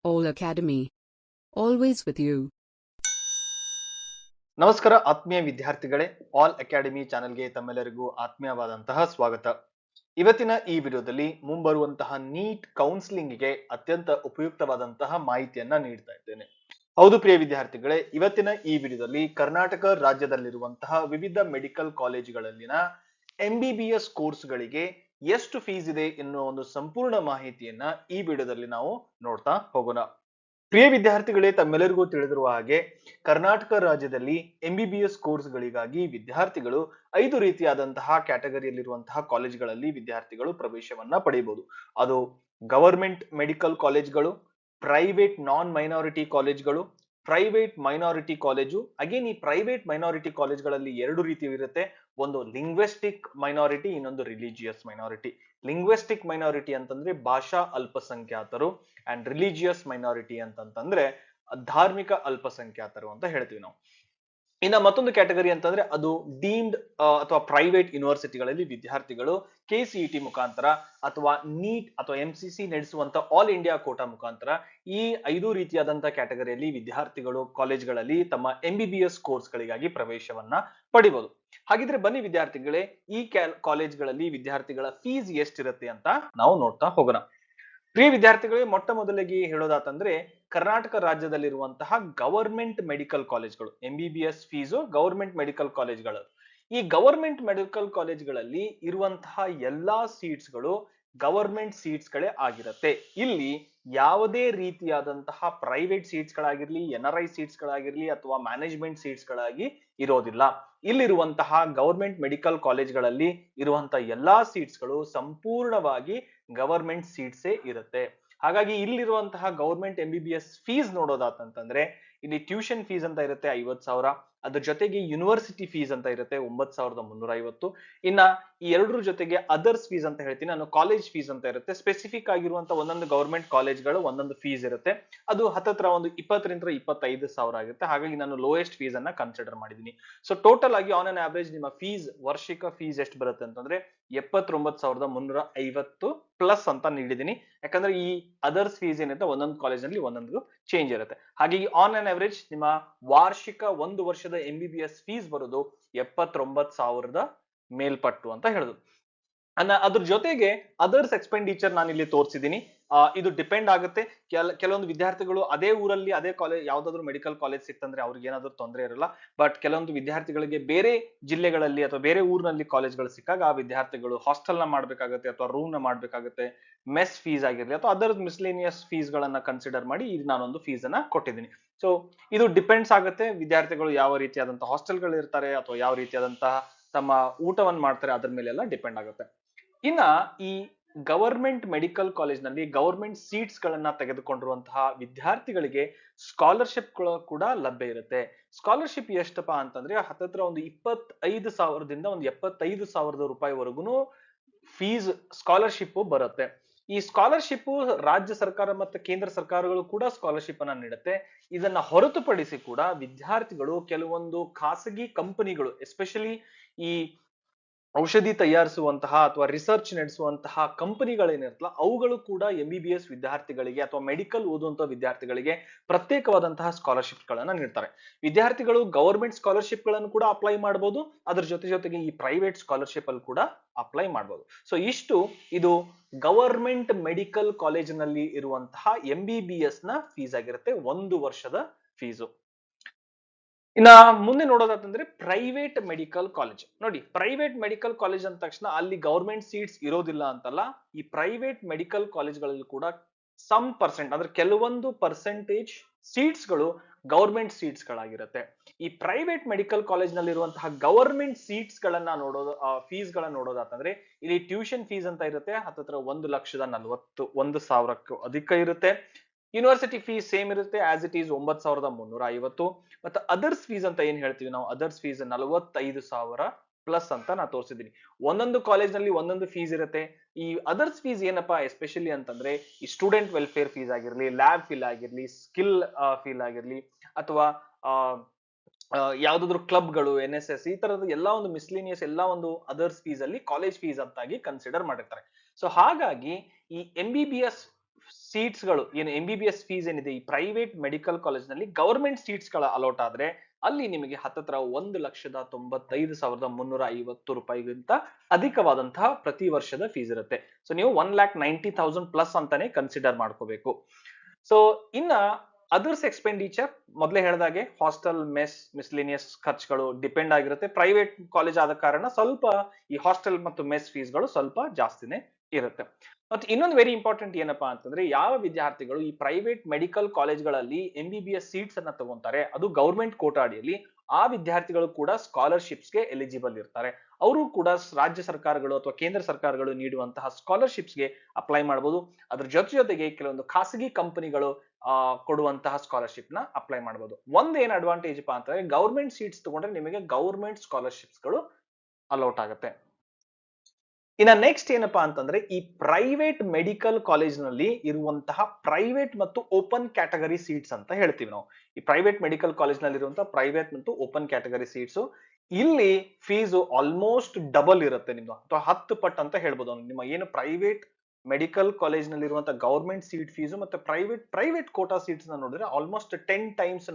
All Academy. Always with you. ನಮಸ್ಕಾರ ಆತ್ಮೀಯ ವಿದ್ಯಾರ್ಥಿಗಳೇ, ಆಲ್ ಅಕಾಡೆಮಿ ಚಾನೆಲ್ಗೆ ತಮ್ಮೆಲ್ಲರಿಗೂ ಆತ್ಮೀಯವಾದಂತಹ ಸ್ವಾಗತ. ಇವತ್ತಿನ ಈ ವಿಡಿಯೋದಲ್ಲಿ ಮುಂಬರುವಂತಹ ನೀಟ್ ಕೌನ್ಸಿಲಿಂಗ್ಗೆ ಅತ್ಯಂತ ಉಪಯುಕ್ತವಾದಂತಹ ಮಾಹಿತಿಯನ್ನ ನೀಡ್ತಾ ಇದ್ದೇನೆ. ಹೌದು ಪ್ರಿಯ ವಿದ್ಯಾರ್ಥಿಗಳೇ, ಇವತ್ತಿನ ಈ ವಿಡಿಯೋದಲ್ಲಿ ಕರ್ನಾಟಕ ರಾಜ್ಯದಲ್ಲಿರುವಂತಹ ವಿವಿಧ ಮೆಡಿಕಲ್ ಕಾಲೇಜುಗಳಲ್ಲಿನ MBBS ಕೋರ್ಸ್ಗಳಿಗೆ ಎಷ್ಟು ಫೀಸ್ ಇದೆ ಎನ್ನುವ ಒಂದು ಸಂಪೂರ್ಣ ಮಾಹಿತಿಯನ್ನ ಈ ವಿಡಿಯೋದಲ್ಲಿ ನಾವು ನೋಡ್ತಾ ಹೋಗೋಣ. ಪ್ರಿಯ ವಿದ್ಯಾರ್ಥಿಗಳೇ, ತಮ್ಮೆಲ್ಲರಿಗೂ ತಿಳಿದಿರುವ ಹಾಗೆ ಕರ್ನಾಟಕ ರಾಜ್ಯದಲ್ಲಿ MBBS ಕೋರ್ಸ್ಗಳಿಗಾಗಿ ವಿದ್ಯಾರ್ಥಿಗಳು 5 ರೀತಿಯಾದಂತಹ ಕ್ಯಾಟಗರಿಯಲ್ಲಿರುವಂತಹ ಕಾಲೇಜ್ಗಳಲ್ಲಿ ವಿದ್ಯಾರ್ಥಿಗಳು ಪ್ರವೇಶವನ್ನ ಪಡೆಯಬಹುದು. ಅದು ಗವರ್ಮೆಂಟ್ ಮೆಡಿಕಲ್ ಕಾಲೇಜ್ಗಳು, ಪ್ರೈವೇಟ್ ನಾನ್ ಮೈನಾರಿಟಿ ಕಾಲೇಜ್ಗಳು, ಪ್ರೈವೇಟ್ ಮೈನಾರಿಟಿ ಕಾಲೇಜು. ಅಗೇನ್ ಈ ಪ್ರೈವೇಟ್ ಮೈನಾರಿಟಿ ಕಾಲೇಜ್ಗಳಲ್ಲಿ 2 ರೀತಿ ಇರುತ್ತೆ. ಒಂದು ಲಿಂಗ್ವಿಸ್ಟಿಕ್ ಮೈನಾರಿಟಿ, ಇನ್ನೊಂದು ರಿಲಿಜಿಯಸ್ ಮೈನಾರಿಟಿ. ಲಿಂಗ್ವಿಸ್ಟಿಕ್ ಮೈನಾರಿಟಿ ಅಂತಂದ್ರೆ ಭಾಷಾ ಅಲ್ಪಸಂಖ್ಯಾತರು, ಅಂಡ್ ರಿಲಿಜಿಯಸ್ ಮೈನಾರಿಟಿ ಅಂತಂದ್ರೆ ಧಾರ್ಮಿಕ ಅಲ್ಪಸಂಖ್ಯಾತರು ಅಂತ ಹೇಳ್ತೀವಿ ನಾವು. ಇನ್ನ ಮತ್ತೊಂದು ಕ್ಯಾಟಗರಿ ಅಂತಂದ್ರೆ ಅದು ಡೀಮ್ಡ್ ಅಥವಾ ಪ್ರೈವೇಟ್ ಯೂನಿವರ್ಸಿಟಿಗಳಲ್ಲಿ ವಿದ್ಯಾರ್ಥಿಗಳು KCET ಮುಖಾಂತರ ಅಥವಾ ನೀಟ್ ಅಥವಾ MCC ನಡೆಸುವಂತ ಆಲ್ ಇಂಡಿಯಾ ಕೋಟಾ ಮುಖಾಂತರ ಈ 5 ರೀತಿಯಾದಂತಹ ಕ್ಯಾಟಗರಿಯಲ್ಲಿ ವಿದ್ಯಾರ್ಥಿಗಳು ಕಾಲೇಜ್ಗಳಲ್ಲಿ ತಮ್ಮ MBBS ಕೋರ್ಸ್ಗಳಿಗಾಗಿ ಪ್ರವೇಶವನ್ನ ಪಡಿಬಹುದು. ಹಾಗಿದ್ರೆ ಬನ್ನಿ ವಿದ್ಯಾರ್ಥಿಗಳೇ, ಈ ಕಾಲೇಜ್ಗಳಲ್ಲಿ ವಿದ್ಯಾರ್ಥಿಗಳ ಫೀಸ್ ಎಷ್ಟಿರುತ್ತೆ ಅಂತ ನಾವು ನೋಡ್ತಾ ಹೋಗೋಣ. ಪ್ರಿಯ ವಿದ್ಯಾರ್ಥಿಗಳೇ, ಮೊಟ್ಟ ಮೊದಲಿಗೆ ಹೇಳೋದಾತಂದ್ರೆ ಕರ್ನಾಟಕ ರಾಜ್ಯದಲ್ಲಿರುವಂತಹ ಗವರ್ಮೆಂಟ್ ಮೆಡಿಕಲ್ ಕಾಲೇಜ್ಗಳು MBBS ಫೀಸು ಗವರ್ಮೆಂಟ್ ಮೆಡಿಕಲ್ ಕಾಲೇಜ್ಗಳು. ಈ ಗವರ್ಮೆಂಟ್ ಮೆಡಿಕಲ್ ಕಾಲೇಜ್ಗಳಲ್ಲಿ ಇರುವಂತಹ ಎಲ್ಲಾ ಸೀಟ್ಸ್ಗಳು ಗವರ್ಮೆಂಟ್ ಸೀಟ್ಸ್ ಗಳೇ ಆಗಿರುತ್ತೆ. ಇಲ್ಲಿ ಯಾವುದೇ ರೀತಿಯಾದಂತಹ ಪ್ರೈವೇಟ್ ಸೀಟ್ಸ್ ಗಳಾಗಿರ್ಲಿ, NRI ಸೀಟ್ಸ್ ಗಳಾಗಿರ್ಲಿ ಅಥವಾ ಮ್ಯಾನೇಜ್ಮೆಂಟ್ ಸೀಟ್ಸ್ ಗಳಾಗಿ ಇರೋದಿಲ್ಲ. ಇಲ್ಲಿರುವಂತಹ ಗವರ್ಮೆಂಟ್ ಮೆಡಿಕಲ್ ಕಾಲೇಜ್ಗಳಲ್ಲಿ ಇರುವಂತಹ ಎಲ್ಲಾ ಸೀಟ್ಸ್ ಗಳು ಸಂಪೂರ್ಣವಾಗಿ ಗವರ್ಮೆಂಟ್ ಸೀಟ್ಸೇ ಇರುತ್ತೆ. ಹಾಗಾಗಿ ಇಲ್ಲಿರುವಂತಹ ಗವರ್ಮೆಂಟ್ MBBS ಫೀಸ್ ನೋಡೋದಾತಂತಂದ್ರೆ ಇಲ್ಲಿ ಟ್ಯೂಷನ್ ಫೀಸ್ ಅಂತ ಇರುತ್ತೆ 50,000. ಅದ್ರ ಜೊತೆಗೆ ಯೂನಿವರ್ಸಿಟಿ ಫೀಸ್ ಅಂತ ಇರುತ್ತೆ 9,350. ಇನ್ನ ಈ ಎರಡರ ಜೊತೆಗೆ ಅದರ್ಸ್ ಫೀಸ್ ಅಂತ ಹೇಳ್ತೀನಿ ನಾನು, ಕಾಲೇಜ್ ಫೀಸ್ ಅಂತ ಇರುತ್ತೆ. ಸ್ಪೆಸಿಫಿಕ್ ಆಗಿರುವಂತ ಒಂದೊಂದು ಗವರ್ಮೆಂಟ್ ಕಾಲೇಜ್ಗಳು ಒಂದೊಂದು ಫೀಸ್ ಇರುತ್ತೆ. ಅದು ಹತ್ತತ್ರ ಒಂದು 20 ರಿಂದ 25,000 ಆಗುತ್ತೆ. ಹಾಗಾಗಿ ನಾನು ಲೋಯೆಸ್ಟ್ ಫೀಸ್ ಅನ್ನ ಕನ್ಸಿಡರ್ ಮಾಡಿದೀನಿ. ಸೊ ಟೋಟಲ್ ಆಗಿ ಆನ್ ಅನ್ ಆವರೇಜ್ ನಿಮ್ಮ ಫೀಸ್, ವಾರ್ಷಿಕ ಫೀಸ್ ಎಷ್ಟು ಬರುತ್ತೆ ಅಂತಂದ್ರೆ 79,350 ಪ್ಲಸ್ ಅಂತ ನೀಡಿದೀನಿ. ಯಾಕಂದ್ರೆ ಈ ಅದರ್ಸ್ ಫೀಸ್ ಏನಿದೆ ಒಂದೊಂದು ಕಾಲೇಜ್ ಒಂದೊಂದು ಚೇಂಜ್ ಇರುತ್ತೆ. ಹಾಗಾಗಿ ಆನ್ ಅನ್ ಅವರೇಜ್ ನಿಮ್ಮ ವಾರ್ಷಿಕ 1 ವರ್ಷದ MBBS ಫೀಸ್ ಬರೋದು 79,000 ಮೇಲ್ಪಟ್ಟು ಅಂತ ಹೇಳುದು. ಅದ್ರ ಜೊತೆಗೆ ಅದರ್ಸ್ ಎಕ್ಸ್ಪೆಂಡಿಚರ್ ನಾನು ಇಲ್ಲಿ ತೋರಿಸಿದೀನಿ. ಇದು ಡಿಪೆಂಡ್ ಆಗುತ್ತೆ. ಕೆಲವೊಂದು ವಿದ್ಯಾರ್ಥಿಗಳು ಅದೇ ಊರಲ್ಲಿ ಅದೇ ಕಾಲೇಜ್ ಯಾವ್ದಾದ್ರು ಮೆಡಿಕಲ್ ಕಾಲೇಜ್ ಸಿಕ್ತಂದ್ರೆ ಅವ್ರಿಗೆ ಏನಾದ್ರು ತೊಂದರೆ ಇರಲ್ಲ. ಬಟ್ ಕೆಲವೊಂದು ವಿದ್ಯಾರ್ಥಿಗಳಿಗೆ ಬೇರೆ ಜಿಲ್ಲೆಗಳಲ್ಲಿ ಅಥವಾ ಬೇರೆ ಊರಿನಲ್ಲಿ ಕಾಲೇಜ್ಗಳು ಸಿಕ್ಕಾಗ ಆ ವಿದ್ಯಾರ್ಥಿಗಳು ಹಾಸ್ಟೆಲ್ ನ ಮಾಡ್ಬೇಕಾಗುತ್ತೆ ಅಥವಾ ರೂಮ್ ನ ಮಾಡ್ಬೇಕಾಗುತ್ತೆ. ಮೆಸ್ ಫೀಸ್ ಆಗಿರ್ಲಿ ಅಥವಾ ಅದರ್ ಮಿಸ್ಲೇನಿಯಸ್ ಫೀಸ್ ಗಳನ್ನ ಕನ್ಸಿಡರ್ ಮಾಡಿ ಇದು ನಾನೊಂದು ಫೀಸ್ ಅನ್ನ ಕೊಟ್ಟಿದ್ದೀನಿ. ಸೊ ಇದು ಡಿಪೆಂಡ್ಸ್ ಆಗುತ್ತೆ ವಿದ್ಯಾರ್ಥಿಗಳು ಯಾವ ರೀತಿಯಾದಂತಹ ಹಾಸ್ಟೆಲ್ಗಳು ಇರ್ತಾರೆ ಅಥವಾ ಯಾವ ರೀತಿಯಾದಂತಹ ತಮ್ಮ ಊಟವನ್ನು ಮಾಡ್ತಾರೆ ಅದ್ರ ಮೇಲೆಲ್ಲ ಡಿಪೆಂಡ್ ಆಗುತ್ತೆ. ಇನ್ನ ಈ ಗವರ್ಮೆಂಟ್ ಮೆಡಿಕಲ್ ಕಾಲೇಜ್ ನಲ್ಲಿ ಗವರ್ಮೆಂಟ್ ಸೀಟ್ಸ್ ಗಳನ್ನ ತೆಗೆದುಕೊಂಡಿರುವಂತಹ ವಿದ್ಯಾರ್ಥಿಗಳಿಗೆ ಸ್ಕಾಲರ್ಶಿಪ್ ಗಳು ಕೂಡ ಲಭ್ಯ ಇರುತ್ತೆ. ಸ್ಕಾಲರ್ಶಿಪ್ ಎಷ್ಟಪ್ಪ ಅಂತಂದ್ರೆ ಹತ್ತತ್ರ ಒಂದು 25,000ದಿಂದ ಒಂದು 75,000 ರೂಪಾಯಿವರೆಗೂ ಫೀಸ್ ಸ್ಕಾಲರ್ಶಿಪ್ ಬರುತ್ತೆ. ಈ ಸ್ಕಾಲರ್ಶಿಪ್ ರಾಜ್ಯ ಸರ್ಕಾರ ಮತ್ತು ಕೇಂದ್ರ ಸರ್ಕಾರಗಳು ಕೂಡ ಸ್ಕಾಲರ್ಶಿಪ್ ಅನ್ನ ನೀಡುತ್ತೆ. ಇದನ್ನ ಹೊರತುಪಡಿಸಿ ಕೂಡ ವಿದ್ಯಾರ್ಥಿಗಳು ಕೆಲವೊಂದು ಖಾಸಗಿ ಕಂಪನಿಗಳು, ಎಸ್ಪೆಷಲಿ ಈ ಔಷಧಿ ತಯಾರಿಸುವಂತಹ ಅಥವಾ ರಿಸರ್ಚ್ ನಡೆಸುವಂತಹ ಕಂಪನಿಗಳೇನಿರುತ್ತಲ್ಲ ಅವುಗಳು ಕೂಡ MBBS ವಿದ್ಯಾರ್ಥಿಗಳಿಗೆ ಅಥವಾ ಮೆಡಿಕಲ್ ಓದುವಂತಹ ವಿದ್ಯಾರ್ಥಿಗಳಿಗೆ ಪ್ರತ್ಯೇಕವಾದಂತಹ ಸ್ಕಾಲರ್ಶಿಪ್ ಗಳನ್ನ ನೀಡ್ತಾರೆ. ವಿದ್ಯಾರ್ಥಿಗಳು ಗವರ್ಮೆಂಟ್ ಸ್ಕಾಲರ್ಶಿಪ್ ಗಳನ್ನು ಕೂಡ ಅಪ್ಲೈ ಮಾಡಬಹುದು. ಅದ್ರ ಜೊತೆಗೆ ಈ ಪ್ರೈವೇಟ್ ಸ್ಕಾಲರ್ಶಿಪ್ ಅಲ್ಲಿ ಕೂಡ ಅಪ್ಲೈ ಮಾಡಬಹುದು. ಸೊ ಇಷ್ಟು ಇದು ಗವರ್ಮೆಂಟ್ ಮೆಡಿಕಲ್ ಕಾಲೇಜಿನಲ್ಲಿ ಇರುವಂತಹ MBBS ನ ಫೀಸ್ ಆಗಿರುತ್ತೆ, 1 ವರ್ಷದ ಫೀಸು. ಇನ್ನ ಮುಂದೆ ನೋಡೋದಾತಂದ್ರೆ ಪ್ರೈವೇಟ್ ಮೆಡಿಕಲ್ ಕಾಲೇಜ್ ನೋಡಿ. ಪ್ರೈವೇಟ್ ಮೆಡಿಕಲ್ ಕಾಲೇಜ್ ಅಂದ ತಕ್ಷಣ ಅಲ್ಲಿ ಗವರ್ಮೆಂಟ್ ಸೀಟ್ಸ್ ಇರೋದಿಲ್ಲ ಅಂತಲ್ಲ. ಈ ಪ್ರೈವೇಟ್ ಮೆಡಿಕಲ್ ಕಾಲೇಜ್ಗಳಲ್ಲಿ ಕೂಡ ಸಮ್ ಪರ್ಸೆಂಟ್ ಅಂದ್ರೆ ಕೆಲವೊಂದು ಪರ್ಸೆಂಟೇಜ್ ಸೀಟ್ಸ್ ಗಳು ಗವರ್ಮೆಂಟ್ ಸೀಟ್ಸ್ ಗಳಾಗಿರುತ್ತೆ. ಈ ಪ್ರೈವೇಟ್ ಮೆಡಿಕಲ್ ಕಾಲೇಜ್ ನಲ್ಲಿರುವಂತಹ ಗವರ್ಮೆಂಟ್ ಸೀಟ್ಸ್ ಗಳನ್ನ ಫೀಸ್ ಗಳನ್ನ ನೋಡೋದಾತಂದ್ರೆ ಇಲ್ಲಿ ಟ್ಯೂಷನ್ ಫೀಸ್ ಅಂತ ಇರುತ್ತೆ ಹತ್ತತ್ರ 1,41,000ಕ್ಕೂ ಅಧಿಕ ಇರುತ್ತೆ. ಯೂನಿವರ್ಸಿಟಿ ಫೀಸ್ ಸೇಮ್ ಇರುತ್ತೆ ಆಸ್ ಇಟ್ ಈಸ್ 9,350. ಮತ್ತೆ ಅದರ್ಸ್ ಫೀಸ್ ಅಂತ ಏನ್ ಹೇಳ್ತೀವಿ ನಾವು, ಅದರ್ಸ್ ಫೀಸ್ 45,000 ಪ್ಲಸ್ ಅಂತ ನಾ ತೋರಿಸಿದೀನಿ. ಒಂದೊಂದು ಕಾಲೇಜ್ ನಲ್ಲಿ ಒಂದೊಂದು ಫೀಸ್ ಇರುತ್ತೆ. ಈ ಅದರ್ಸ್ ಫೀಸ್ ಏನಪ್ಪಾ ಎಸ್ಪೆಷಲಿ ಅಂತಂದ್ರೆ ಈ ಸ್ಟೂಡೆಂಟ್ ವೆಲ್ಫೇರ್ ಫೀಸ್ ಆಗಿರ್ಲಿ, ಲ್ಯಾಬ್ ಫೀಲ್ ಆಗಿರ್ಲಿ, ಸ್ಕಿಲ್ ಫೀಲ್ ಆಗಿರ್ಲಿ ಅಥವಾ ಯಾವ್ದಾದ್ರು ಕ್ಲಬ್ಗಳು, NSS ಈ ತರದ ಎಲ್ಲಾ ಒಂದು ಮಿಸ್ಲಿನಿಯಸ್ ಎಲ್ಲಾ ಒಂದು ಅದರ್ಸ್ ಫೀಸ್ ಅಲ್ಲಿ ಕಾಲೇಜ್ ಫೀಸ್ ಅಂತಾಗಿ ಕನ್ಸಿಡರ್ ಮಾಡಿರ್ತಾರೆ. ಸೊ ಹಾಗಾಗಿ ಈ MBBS ಸೀಟ್ಸ್ ಗಳು ಏನು MBBS ಫೀಸ್ ಏನಿದೆ ಈ ಪ್ರೈವೇಟ್ ಮೆಡಿಕಲ್ ಕಾಲೇಜ್ ನಲ್ಲಿ ಗವರ್ಮೆಂಟ್ ಸೀಟ್ಸ್ ಗಳ ಅಲೋಟ್ ಆದ್ರೆ ಅಲ್ಲಿ ನಿಮಗೆ ಹತ್ತತ್ರ 1,95,350 ರೂಪಾಯಿಗಿಂತ ಅಧಿಕವಾದಂತಹ ಪ್ರತಿ ವರ್ಷದ ಫೀಸ್ ಇರುತ್ತೆ. ಸೊ ನೀವು 1,90,000 ಪ್ಲಸ್ ಅಂತಾನೆ ಕನ್ಸಿಡರ್ ಮಾಡ್ಕೋಬೇಕು. ಸೊ ಇನ್ನ ಅದರ್ಸ್ ಎಕ್ಸ್ಪೆಂಡಿಚರ್ ಮೊದಲೇ ಹೇಳಿದಾಗೆ ಹಾಸ್ಟೆಲ್ ಮೆಸ್ ಮಿಸ್ಲಿನಿಯಸ್ ಖರ್ಚುಗಳು ಡಿಪೆಂಡ್ ಆಗಿರುತ್ತೆ. ಪ್ರೈವೇಟ್ ಕಾಲೇಜ್ ಆದ ಕಾರಣ ಸ್ವಲ್ಪ ಈ ಹಾಸ್ಟೆಲ್ ಮತ್ತು ಮೆಸ್ ಫೀಸ್ ಗಳು ಸ್ವಲ್ಪ ಜಾಸ್ತಿನೇ ಇರುತ್ತೆ. ಮತ್ತೆ ಇನ್ನೊಂದು ವೆರಿ ಇಂಪಾರ್ಟೆಂಟ್ ಏನಪ್ಪಾ ಅಂತಂದ್ರೆ ಯಾವ ವಿದ್ಯಾರ್ಥಿಗಳು ಈ ಪ್ರೈವೇಟ್ ಮೆಡಿಕಲ್ ಕಾಲೇಜ್ಗಳಲ್ಲಿ MBBS ಸೀಟ್ಸ್ ಅನ್ನ ತಗೊಂತಾರೆ ಅದು ಗೌರ್ಮೆಂಟ್ ಕೋಟಾ ಅಡಿಯಲ್ಲಿ ಆ ವಿದ್ಯಾರ್ಥಿಗಳು ಕೂಡ ಸ್ಕಾಲರ್ಶಿಪ್ಸ್ ಗೆ ಎಲಿಜಿಬಲ್ ಇರ್ತಾರೆ. ಅವರು ಕೂಡ ರಾಜ್ಯ ಸರ್ಕಾರಗಳು ಅಥವಾ ಕೇಂದ್ರ ಸರ್ಕಾರಗಳು ನೀಡುವಂತಹ ಸ್ಕಾಲರ್ಶಿಪ್ಸ್ ಗೆ ಅಪ್ಲೈ ಮಾಡಬಹುದು. ಅದ್ರ ಜೊತೆಗೆ ಕೆಲವೊಂದು ಖಾಸಗಿ ಕಂಪನಿಗಳು ಕೊಡುವಂತಹ ಸ್ಕಾಲರ್ಶಿಪ್ ನ ಅಪ್ಲೈ ಮಾಡಬಹುದು. ಒಂದೇನ್ ಅಡ್ವಾಂಟೇಜ್ ಪಾ ಅಂತಂದ್ರೆ ಗೌರ್ಮೆಂಟ್ ಸೀಟ್ಸ್ ತಗೊಂಡ್ರೆ ನಿಮಗೆ ಗೌರ್ಮೆಂಟ್ ಸ್ಕಾಲರ್ಶಿಪ್ಸ್ ಗಳು ಅಲೌಟ್ ಆಗುತ್ತೆ. ಇನ್ನ ನೆಕ್ಸ್ಟ್ ಏನಪ್ಪಾ ಅಂತಂದ್ರೆ ಈ ಪ್ರೈವೇಟ್ ಮೆಡಿಕಲ್ ಕಾಲೇಜ್ ನಲ್ಲಿ ಇರುವಂತಹ ಪ್ರೈವೇಟ್ ಮತ್ತು ಓಪನ್ ಕ್ಯಾಟಗರಿ ಸೀಟ್ಸ್ ಅಂತ ಹೇಳ್ತೀವಿ ನಾವು. ಈ ಪ್ರೈವೇಟ್ ಮೆಡಿಕಲ್ ಕಾಲೇಜ್ ನಲ್ಲಿ ಇರುವಂತಹ ಪ್ರೈವೇಟ್ ಮತ್ತು ಓಪನ್ ಕ್ಯಾಟಗರಿ ಸೀಟ್ಸ್ ಇಲ್ಲಿ ಫೀಸ್ ಆಲ್ಮೋಸ್ಟ್ ಡಬಲ್ ಇರುತ್ತೆ ನಿಮ್ದು ಅಥವಾ 10 ಪಟ್ಟು ಅಂತ ಹೇಳ್ಬೋದು. ನಿಮ್ಮ ಏನು ಪ್ರೈವೇಟ್ ಮೆಡಿಕಲ್ ಕಾಲೇಜ್ ನಲ್ಲಿ ಇರುವಂತಹ ಗವರ್ಮೆಂಟ್ ಸೀಟ್ ಫೀಸ್ ಮತ್ತೆ ಪ್ರೈವೇಟ್ ಕೋಟಾ ಸೀಟ್ಸ್ ನ ನೋಡಿದ್ರೆ ಆಲ್ಮೋಸ್ಟ್ 10 ಟೈಮ್ಸ್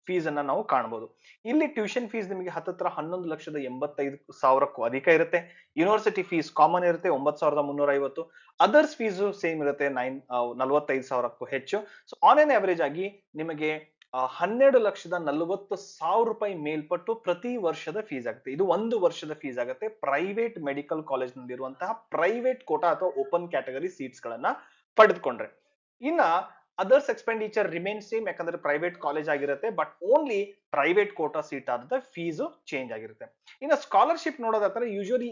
ಫೀಸ್ ಅನ್ನ ನಾವು ಕಾಣಬಹುದು. ಇಲ್ಲಿ ಟ್ಯೂಷನ್ ಫೀಸ್ ನಿಮಗೆ ಹತ್ತತ್ರ 11,85,000ಕ್ಕೂ ಅಧಿಕ ಇರುತ್ತೆ. ಯೂನಿವರ್ಸಿಟಿ ಫೀಸ್ ಕಾಮನ್ ಇರುತ್ತೆ 9,350. ಅದರ್ಸ್ ಫೀಸ್ ಸೇಮ್ ಇರುತ್ತೆ 45,000ಕ್ಕೂ ಹೆಚ್ಚು. ಸೊ ಆನ್ ಎನ್ ಅವರೇಜ್ ಆಗಿ ನಿಮಗೆ 12,40,000 ರೂಪಾಯಿ ಮೇಲ್ಪಟ್ಟು ಪ್ರತಿ ವರ್ಷದ ಫೀಸ್ ಆಗುತ್ತೆ. ಇದು ಒಂದು ವರ್ಷದ ಫೀಸ್ ಆಗುತ್ತೆ ಪ್ರೈವೇಟ್ ಮೆಡಿಕಲ್ ಕಾಲೇಜ್ ನಲ್ಲಿರುವಂತಹ ಪ್ರೈವೇಟ್ ಕೋಟಾ ಅಥವಾ ಓಪನ್ ಕ್ಯಾಟಗರಿ ಸೀಟ್ಸ್ ಗಳನ್ನ ಪಡೆದುಕೊಂಡ್ರೆ. ಇನ್ನ ಅದರ್ಸ್ ಎಕ್ಸ್ಪೆಂಡಿಚರ್ ರಿಮೇನ್ ಸೇಮ್, ಯಾಕಂದ್ರೆ ಪ್ರೈವೇಟ್ ಕಾಲೇಜ್ ಆಗಿರುತ್ತೆ but only private quota seat ಆದ ಫೀಸ್ ಚೇಂಜ್ ಆಗಿರುತ್ತೆ. ಇನ್ನು ಸ್ಕಾಲರ್ಶಿಪ್ ನೋಡೋದಾದ್ರೆ ಯೂಶುವಲಿ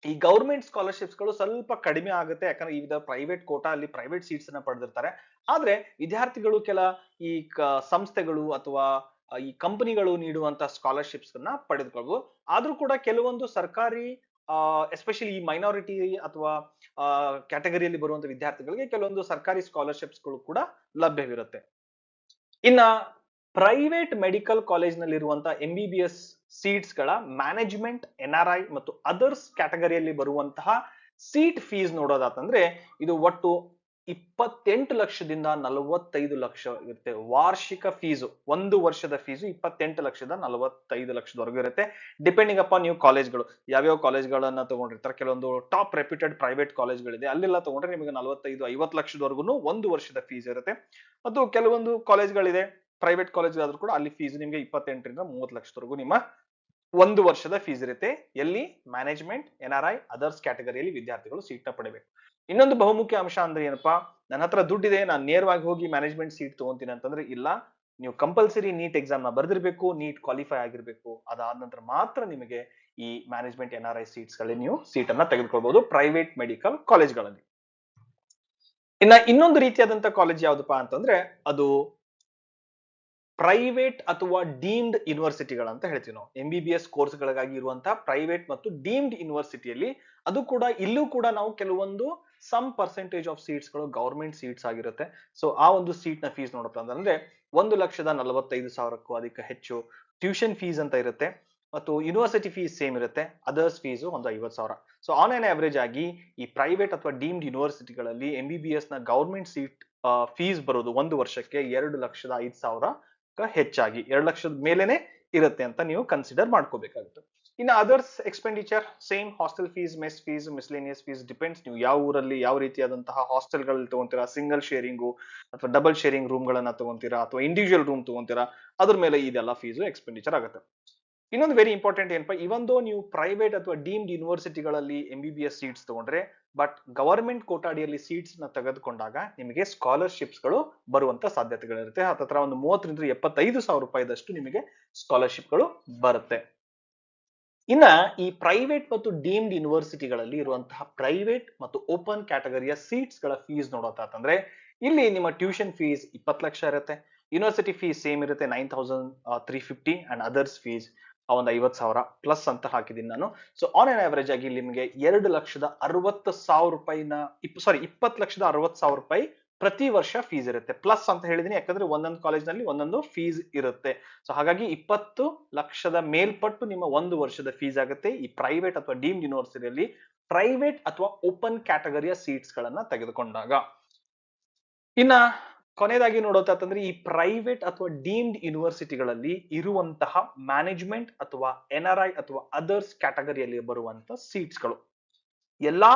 ಈ ಗೌರ್ಮೆಂಟ್ ಸ್ಕಾಲರ್ಶಿಪ್ಸ್ ಗಳು ಸ್ವಲ್ಪ ಕಡಿಮೆ ಆಗುತ್ತೆ, ಯಾಕಂದ್ರೆ ಈ ಪ್ರೈವೇಟ್ ಕೋಟಾ ಅಲ್ಲಿ ಪ್ರೈವೇಟ್ ಸೀಟ್ಸ್ ಅನ್ನ ಪಡೆದಿರ್ತಾರೆ. ಆದ್ರೆ ವಿದ್ಯಾರ್ಥಿಗಳು ಕೆಲ ಈ ಸಂಸ್ಥೆಗಳು ಅಥವಾ ಈ ಕಂಪನಿಗಳು ನೀಡುವಂತಹ ಸ್ಕಾಲರ್ಶಿಪ್ಸ್ ಅನ್ನ ಪಡೆದುಕೊಳ್ಬಹುದು. ಆದ್ರೂ ಕೂಡ ಕೆಲವೊಂದು ಸರ್ಕಾರಿ ಎಸ್ಪೆಷಲಿ ಈ ಮೈನಾರಿಟಿ ಅಥವಾ ಕ್ಯಾಟಗರಿಯಲ್ಲಿ ಬರುವಂತಹ ವಿದ್ಯಾರ್ಥಿಗಳಿಗೆ ಕೆಲವೊಂದು ಸರ್ಕಾರಿ ಸ್ಕಾಲರ್ಶಿಪ್ಸ್ ಗಳು ಕೂಡ ಲಭ್ಯವಿರುತ್ತೆ. ಇನ್ನ ಪ್ರೈವೇಟ್ ಮೆಡಿಕಲ್ ಕಾಲೇಜ್ ನಲ್ಲಿರುವಂತಹ MBBS ಸೀಟ್ಸ್ ಗಳ ಮ್ಯಾನೇಜ್ಮೆಂಟ್ NRI ಮತ್ತು ಅದರ್ಸ್ ಕ್ಯಾಟಗರಿಯಲ್ಲಿ ಬರುವಂತಹ ಸೀಟ್ ಫೀಸ್ ನೋಡೋದಾತಂದ್ರೆ ಇದು ಒಟ್ಟು 28 ಲಕ್ಷದಿಂದ 45 ಲಕ್ಷ ಇರುತ್ತೆ. ವಾರ್ಷಿಕ ಫೀಸು ಒಂದು ವರ್ಷದ ಫೀಸು 28 ಲಕ್ಷದ 45 ಲಕ್ಷದವರೆಗೂ ಇರುತ್ತೆ. ಡಿಪೆಂಡಿಂಗ್ ಅಪಾನ್ ನೀವು ಕಾಲೇಜ್ಗಳು ಯಾವ್ಯಾವ ಕಾಲೇಜ್ಗಳನ್ನ ತಗೊಂಡಿರ್ತಾರೆ. ಕೆಲವೊಂದು ಟಾಪ್ ರೆಪ್ಯೂಟೆಡ್ ಪ್ರೈವೇಟ್ ಕಾಲೇಜ್ಗಳಿದೆ, ಅಲ್ಲೆಲ್ಲ ತಗೊಂಡ್ರೆ ನಿಮಗೆ 45-50 ಲಕ್ಷದವರೆಗೂ ಒಂದು ವರ್ಷದ ಫೀಸ್ ಇರುತ್ತೆ. ಮತ್ತು ಕೆಲವೊಂದು ಕಾಲೇಜ್ಗಳಿದೆ ಪ್ರೈವೇಟ್ ಕಾಲೇಜ್ ಆದ್ರೂ ಕೂಡ ಅಲ್ಲಿ ಫೀಸ್ ನಿಮಗೆ 28ರಿಂದ 30 ಲಕ್ಷದವರೆಗೂ ನಿಮ್ಮ ಒಂದು ವರ್ಷದ ಫೀಸ್ ಇರುತ್ತೆ. ಎಲ್ಲಿ ಮ್ಯಾನೇಜ್ಮೆಂಟ್ NRI ಅದರ್ಸ್ ಕ್ಯಾಟಗರಿಯಲ್ಲಿ ವಿದ್ಯಾರ್ಥಿಗಳು ಸೀಟ್ ನ ಪಡಿಬೇಕು. ಇನ್ನೊಂದು ಬಹುಮುಖ್ಯ ಅಂಶ ಅಂದ್ರೆ ಏನಪ್ಪಾ, ನನ್ನ ಹತ್ರ ದುಡ್ಡಿದೆ ನಾನು ನೇರವಾಗಿ ಹೋಗಿ ಮ್ಯಾನೇಜ್ಮೆಂಟ್ ಸೀಟ್ ತಗೊಂತೀನಿ ಅಂತಂದ್ರೆ ಇಲ್ಲ, ನೀವು ಕಂಪಲ್ಸರಿ ನೀಟ್ ಎಕ್ಸಾಮ್ ನ ಬರ್ದಿರ್ಬೇಕು, ನೀಟ್ ಕ್ವಾಲಿಫೈ ಆಗಿರ್ಬೇಕು. ಅದಾದ ನಂತರ ಮಾತ್ರ ನಿಮಗೆ ಈ ಮ್ಯಾನೇಜ್ಮೆಂಟ್ NRI ಸೀಟ್ಸ್ ಗಳಲ್ಲಿ ನೀವು ಸೀಟ್ ಅನ್ನ ತೆಗೆದುಕೊಳ್ಬಹುದು ಪ್ರೈವೇಟ್ ಮೆಡಿಕಲ್ ಕಾಲೇಜ್ಗಳಲ್ಲಿ. ಇನ್ನೊಂದು ರೀತಿಯಾದಂತ ಕಾಲೇಜ್ ಯಾವ್ದಪ್ಪಾ ಅಂತಂದ್ರೆ ಅದು ಪ್ರೈವೇಟ್ ಅಥವಾ ಡೀಮ್ಡ್ ಯೂನಿವರ್ಸಿಟಿಗಳಂತ ಹೇಳ್ತೀವಿ ನಾವು. MBBS ಕೋರ್ಸ್ ಗಳಿಗಾಗಿ ಇರುವಂತಹ ಪ್ರೈವೇಟ್ ಮತ್ತು ಡೀಮ್ಡ್ ಯೂನಿವರ್ಸಿಟಿಯಲ್ಲಿ ಅದು ಕೂಡ ಇಲ್ಲೂ ಕೂಡ ನಾವು ಕೆಲವೊಂದು ಸಮ್ ಪರ್ಸೆಂಟೇಜ್ ಆಫ್ ಸೀಟ್ಸ್ ಗಳು ಗವರ್ಮೆಂಟ್ ಸೀಟ್ಸ್ ಆಗಿರುತ್ತೆ. ಸೊ ಆ ಒಂದು ಸೀಟ್ ನ ಫೀಸ್ ನೋಡಪ್ಪ ಅಂತಂದ್ರೆ 1,45,000ಕ್ಕೂ ಅಧಿಕ ಹೆಚ್ಚು ಟ್ಯೂಷನ್ ಫೀಸ್ ಅಂತ ಇರುತ್ತೆ. ಮತ್ತು ಯೂನಿವರ್ಸಿಟಿ ಫೀಸ್ ಸೇಮ್ ಇರುತ್ತೆ. ಅದರ್ಸ್ ಫೀಸ್ ಒಂದು 50,000. ಸೊ ಆನ್ ಎನ್ ಅವರೇಜ್ ಆಗಿ ಈ ಪ್ರೈವೇಟ್ ಅಥವಾ ಡೀಮ್ಡ್ ಯೂನಿವರ್ಸಿಟಿಗಳಲ್ಲಿ MBBS ನ ಗವರ್ಮೆಂಟ್ ಸೀಟ್ ಫೀಸ್ ಬರೋದು ಒಂದು ವರ್ಷಕ್ಕೆ 2,05,000 ಹೆಚ್ಚಾಗಿ 2 ಲಕ್ಷದ ಮೇಲೆನೆ ಇರುತ್ತೆ ಅಂತ ನೀವು ಕನ್ಸಿಡರ್ ಮಾಡ್ಕೋಬೇಕಾಗುತ್ತೆ. ಇನ್ನು others expenditure same, hostel fees, mess fees, miscellaneous fees depends ನೀವು ಯಾವ ಊರಲ್ಲಿ ಯಾವ ರೀತಿಯಾದಂತಹ ಹಾಸ್ಟೆಲ್ ಗಳಲ್ಲಿ ತಗೊಂತೀರಾ, ಸಿಂಗಲ್ ಶೇರಿಂಗು ಅಥವಾ ಡಬಲ್ ಶೇರಿಂಗ್ ರೂಮ್ ಗಳನ್ನ ತಗೊಂತೀರಾ ಅಥವಾ ಇಂಡಿವಿಜುವಲ್ ರೂಮ್ ತಗೊಂತೀರಾ, ಅದ್ರ ಮೇಲೆ ಇದೆಲ್ಲ ಫೀಸು ಎಕ್ಸ್ಪೆಂಡಿಚರ್ ಆಗುತ್ತೆ. ಇನ್ನೊಂದು ವೆರಿ ಇಂಪಾರ್ಟೆಂಟ್ ಏನಪ್ಪಾ, ಇವೊಂದು ನೀವು ಪ್ರೈವೇಟ್ ಅಥವಾ ಡೀಮ್ಡ್ ಯೂನಿವರ್ಸಿಟಿಗಳಲ್ಲಿ MBBS ಸೀಟ್ಸ್ ತಗೊಂಡ್ರೆ ಬಟ್ ಗವರ್ಮೆಂಟ್ ಕೋಟಾ ಅಡಿಯಲ್ಲಿ ಸೀಟ್ಸ್ ನ ತೆಗೆದುಕೊಂಡಾಗ ನಿಮಗೆ ಸ್ಕಾಲರ್ಶಿಪ್ಸ್ ಗಳು ಬರುವಂತ ಸಾಧ್ಯತೆಗಳಿರುತ್ತೆ. ಹತ್ತತ್ರ ಒಂದು 30,000-75,000 ರೂಪಾಯಿದಷ್ಟು ನಿಮಗೆ ಸ್ಕಾಲರ್ಶಿಪ್ ಗಳು ಬರುತ್ತೆ. ಇನ್ನ ಈ ಪ್ರೈವೇಟ್ ಮತ್ತು ಡೀಮ್ಡ್ ಯೂನಿವರ್ಸಿಟಿಗಳಲ್ಲಿ ಇರುವಂತಹ ಪ್ರೈವೇಟ್ ಮತ್ತು ಓಪನ್ ಕ್ಯಾಟಗರಿಯ ಸೀಟ್ಸ್ ಗಳ ಫೀಸ್ ನೋಡೋದಾತಂದ್ರೆ ಇಲ್ಲಿ ನಿಮ್ಮ ಟ್ಯೂಷನ್ ಫೀಸ್ 20 ಲಕ್ಷ ಇರುತ್ತೆ. ಯೂನಿವರ್ಸಿಟಿ ಫೀಸ್ ಸೇಮ್ ಇರುತ್ತೆ 9,350 ಅಂಡ್ ಅದರ್ಸ್ ಫೀಸ್ ಒಂದು 50,000 ಪ್ಲಸ್ ಅಂತ ಹಾಕಿದೀನಿ ನಾನು. ಸೊ ಆನ್ ಎನ್ ಅವರೇಜ್ ಆಗಿ ನಿಮಗೆ 2,60,000 ರೂಪಾಯಿನ 20,60,000 ರೂಪಾಯಿ ಪ್ರತಿ ವರ್ಷ ಫೀಸ್ ಇರುತ್ತೆ. ಪ್ಲಸ್ ಅಂತ ಹೇಳಿದೀನಿ ಯಾಕಂದ್ರೆ ಒಂದೊಂದು ಕಾಲೇಜ್ ನಲ್ಲಿ ಒಂದೊಂದು ಫೀಸ್ ಇರುತ್ತೆ. ಸೊ ಹಾಗಾಗಿ 20 ಲಕ್ಷದ ಮೇಲ್ಪಟ್ಟು ನಿಮ್ಮ ಒಂದು ವರ್ಷದ ಫೀಸ್ ಆಗುತ್ತೆ ಈ ಪ್ರೈವೇಟ್ ಅಥವಾ ಡೀಮ್ಡ್ ಯೂನಿವರ್ಸಿಟಿಯಲ್ಲಿ ಪ್ರೈವೇಟ್ ಅಥವಾ ಓಪನ್ ಕ್ಯಾಟಗರಿಯ ಸೀಟ್ಸ್ ಗಳನ್ನ ತೆಗೆದುಕೊಂಡಾಗ. ಇನ್ನ ಕೊನೆಯದಾಗಿ ನೋಡೋದಾತಂದ್ರೆ ಈ ಪ್ರೈವೇಟ್ ಅಥವಾ ಡೀಮ್ಡ್ ಯೂನಿವರ್ಸಿಟಿಗಳಲ್ಲಿ ಇರುವಂತಹ ಮ್ಯಾನೇಜ್ಮೆಂಟ್ ಅಥವಾ NRI ಅಥವಾ ಅದರ್ಸ್ ಕ್ಯಾಟಗರಿಯಲ್ಲಿ ಬರುವಂತ ಸೀಟ್ಸ್ಗಳು ಎಲ್ಲಾ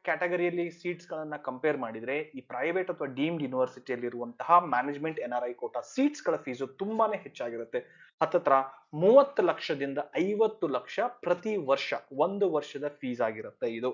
ಕ್ಯಾಟಗರಿಯಲ್ಲಿ ಸೀಟ್ಸ್ ಗಳನ್ನ ಕಂಪೇರ್ ಮಾಡಿದ್ರೆ ಈ ಪ್ರೈವೇಟ್ ಅಥವಾ ಡೀಮ್ಡ್ ಯೂನಿವರ್ಸಿಟಿಯಲ್ಲಿ ಇರುವಂತಹ ಮ್ಯಾನೇಜ್ಮೆಂಟ್ NRI ಕೋಟಾ ಸೀಟ್ಸ್ ಗಳ ಫೀಸು ತುಂಬಾನೇ ಹೆಚ್ಚಾಗಿರುತ್ತೆ. ಹತ್ತತ್ರ 30 ಲಕ್ಷದಿಂದ 50 ಲಕ್ಷ ಪ್ರತಿ ವರ್ಷ, ಒಂದು ವರ್ಷದ ಫೀಸ್ ಆಗಿರುತ್ತೆ ಇದು.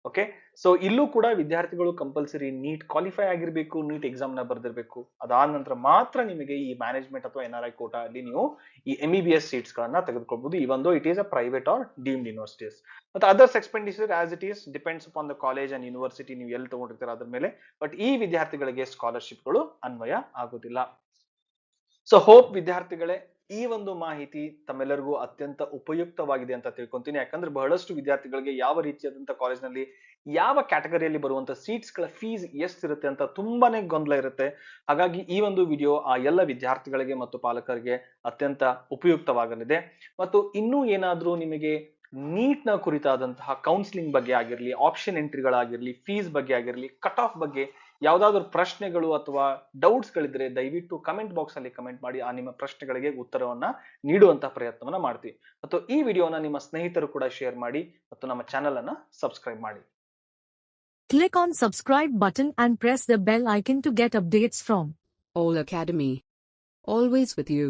ಓಕೆ, ಸೊ ಇಲ್ಲೂ ಕೂಡ ವಿದ್ಯಾರ್ಥಿಗಳು ಕಂಪಲ್ಸರಿ ನೀಟ್ ಕ್ವಾಲಿಫೈ ಆಗಿರ್ಬೇಕು, ನೀಟ್ ಎಕ್ಸಾಮ್ ನ ಬರ್ದಿರ್ಬೇಕು. ಅದಾದ ನಂತರ ಮಾತ್ರ ನಿಮಗೆ ಈ ಮ್ಯಾನೇಜ್ಮೆಂಟ್ ಅಥವಾ NRI ಕೋಟಾ ಅಲ್ಲಿ ನೀವು ಈ MBBS ಸೀಟ್ಸ್ ಗಳನ್ನ ತೆಗೆದುಕೊಳ್ಬಹುದು, even though it is a private or deemed universities. ಮತ್ತೆ others expenditure as it is depends upon the college and university, ನೀವು ಎಲ್ಲಿ ತಗೊಂಡಿರ್ತೀರ ಅದ್ರ ಮೇಲೆ. ಬಟ್ ಈ ವಿದ್ಯಾರ್ಥಿಗಳಿಗೆ ಸ್ಕಾಲರ್ಶಿಪ್ ಗಳು ಅನ್ವಯ ಆಗುದಿಲ್ಲ. ಸೊ ಹೋಪ್ ವಿದ್ಯಾರ್ಥಿಗಳೇ, ಈ ಒಂದು ಮಾಹಿತಿ ತಮ್ಮೆಲ್ಲರಿಗೂ ಅತ್ಯಂತ ಉಪಯುಕ್ತವಾಗಿದೆ ಅಂತ ತಿಳ್ಕೊಂತೀನಿ. ಯಾಕಂದ್ರೆ ಬಹಳಷ್ಟು ವಿದ್ಯಾರ್ಥಿಗಳಿಗೆ ಯಾವ ರೀತಿಯಾದಂತಹ ಕಾಲೇಜ್ನಲ್ಲಿ ಯಾವ ಕ್ಯಾಟಗರಿಯಲ್ಲಿ ಬರುವಂತ ಸೀಟ್ಸ್ ಗಳ ಫೀಸ್ ಎಷ್ಟಿರುತ್ತೆ ಅಂತ ತುಂಬಾನೇ ಗೊಂದಲ ಇರುತ್ತೆ. ಹಾಗಾಗಿ ಈ ಒಂದು ವಿಡಿಯೋ ಆ ಎಲ್ಲ ವಿದ್ಯಾರ್ಥಿಗಳಿಗೆ ಮತ್ತು ಪಾಲಕರಿಗೆ ಅತ್ಯಂತ ಉಪಯುಕ್ತವಾಗಲಿದೆ. ಮತ್ತು ಇನ್ನೂ ಏನಾದ್ರೂ ನಿಮಗೆ ನೀಟ್ ನ ಕುರಿತಾದಂತಹ ಕೌನ್ಸಿಲಿಂಗ್ ಬಗ್ಗೆ ಆಗಿರ್ಲಿ, ಆಪ್ಷನ್ ಎಂಟ್ರಿಗಳಾಗಿರ್ಲಿ, ಫೀಸ್ ಬಗ್ಗೆ ಆಗಿರ್ಲಿ, ಕಟ್ ಆಫ್ ಬಗ್ಗೆ ಯಾವ್ದಾದ್ರು ಪ್ರಶ್ನೆಗಳು ಅಥವಾ ಡೌಟ್ಸ್ ಗಳಿದ್ರೆ ದಯವಿಟ್ಟು ಕಮೆಂಟ್ ಬಾಕ್ಸ್ ಅಲ್ಲಿ ಕಮೆಂಟ್ ಮಾಡಿ, ಆ ನಿಮ್ಮ ಪ್ರಶ್ನೆಗಳಿಗೆ ಉತ್ತರವನ್ನ ನೀಡುವಂತಹ ಪ್ರಯತ್ನವನ್ನ ಮಾಡ್ತೀವಿ. ಮತ್ತು ಈ ವಿಡಿಯೋನ ನಿಮ್ಮ ಸ್ನೇಹಿತರು ಕೂಡ ಶೇರ್ ಮಾಡಿ ಮತ್ತು ನಮ್ಮ ಚಾನೆಲ್ ಅನ್ನ ಸಬ್ಸ್ಕ್ರೈಬ್ ಮಾಡಿ. Click on subscribe button and press the bell icon to get updates from All Academy. Always with you.